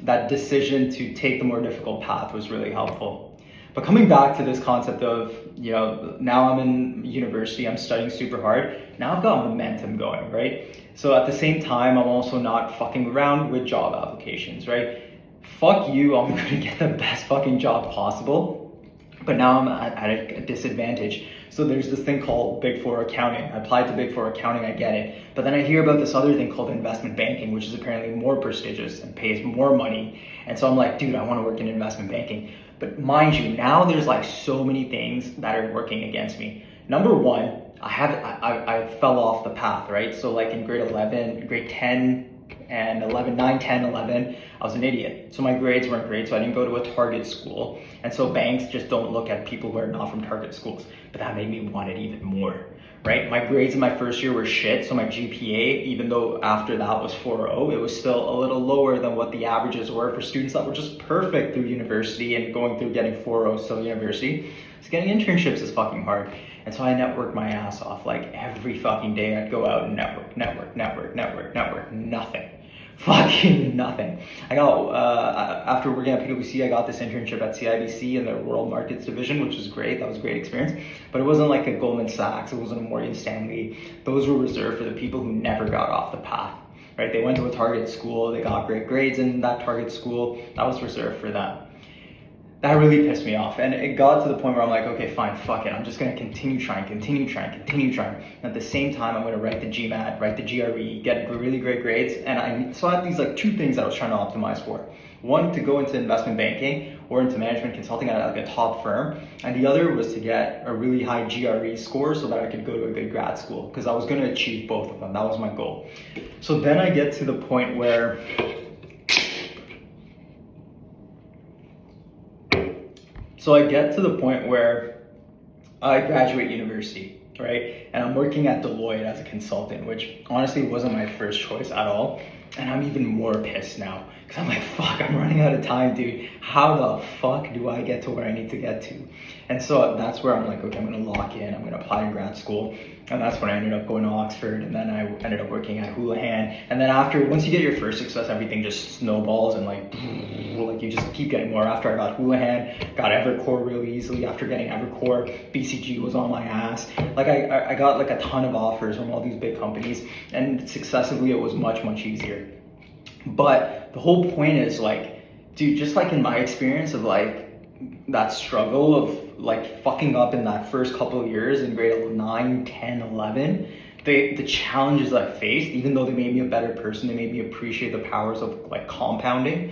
that decision to take the more difficult path was really helpful. But coming back to this concept of, now I'm in university, I'm studying super hard. Now I've got momentum going, right? So at the same time, I'm also not fucking around with job applications, right? Fuck you, I'm gonna get the best fucking job possible. But now I'm at a disadvantage. So there's this thing called Big Four accounting. I applied to Big Four accounting, I get it. But then I hear about this other thing called investment banking, which is apparently more prestigious and pays more money. And so I'm like, dude, I want to work in investment banking. But mind you, now there's like so many things that are working against me. Number one, I fell off the path, right? So like in grade 10 and 11, 9, 10, 11, I was an idiot. So my grades weren't great, so I didn't go to a target school. And so banks just don't look at people who are not from target schools. But that made me want it even more, right? My grades in my first year were shit, so my GPA, even though after that was 4.0, it was still a little lower than what the averages were for students that were just perfect through university and going through getting 4.0 still university. So getting internships is fucking hard. And so I networked my ass off. Like every fucking day I'd go out and network, nothing. Fucking nothing. I got, after working at PwC, I got this internship at CIBC in the World Markets Division, which was great. That was a great experience. But it wasn't like a Goldman Sachs, it wasn't a Morgan Stanley. Those were reserved for the people who never got off the path, right? They went to a target school, they got great grades in that target school. That was reserved for them. That really pissed me off. And it got to the point where I'm like, okay, fine, fuck it. I'm just gonna continue trying. And at the same time, I'm gonna write the GMAT, write the GRE, get really great grades. And so I had these like two things that I was trying to optimize for. One, to go into investment banking or into management consulting at like a top firm. And the other was to get a really high GRE score so that I could go to a good grad school, because I was gonna achieve both of them. That was my goal. So then I get to the point where I graduate university, right? And I'm working at Deloitte as a consultant, which honestly wasn't my first choice at all. And I'm even more pissed now because I'm like, fuck, I'm running out of time, dude. How the fuck do I get to where I need to get to? And so that's where I'm like, okay, I'm gonna lock in, I'm gonna apply to grad school. And that's when I ended up going to Oxford, and then I ended up working at Houlihan. And then once you get your first success, everything just snowballs and like you just keep getting more. After I got Houlihan, got Evercore really easily. After getting Evercore, BCG was on my ass. Like I got like a ton of offers from all these big companies, and successively it was much easier. But the whole point is like, dude, just like in my experience of like that struggle of like fucking up in that first couple of years in grade 9, 10, 11, the challenges that I faced, even though they made me a better person, they made me appreciate the powers of like compounding.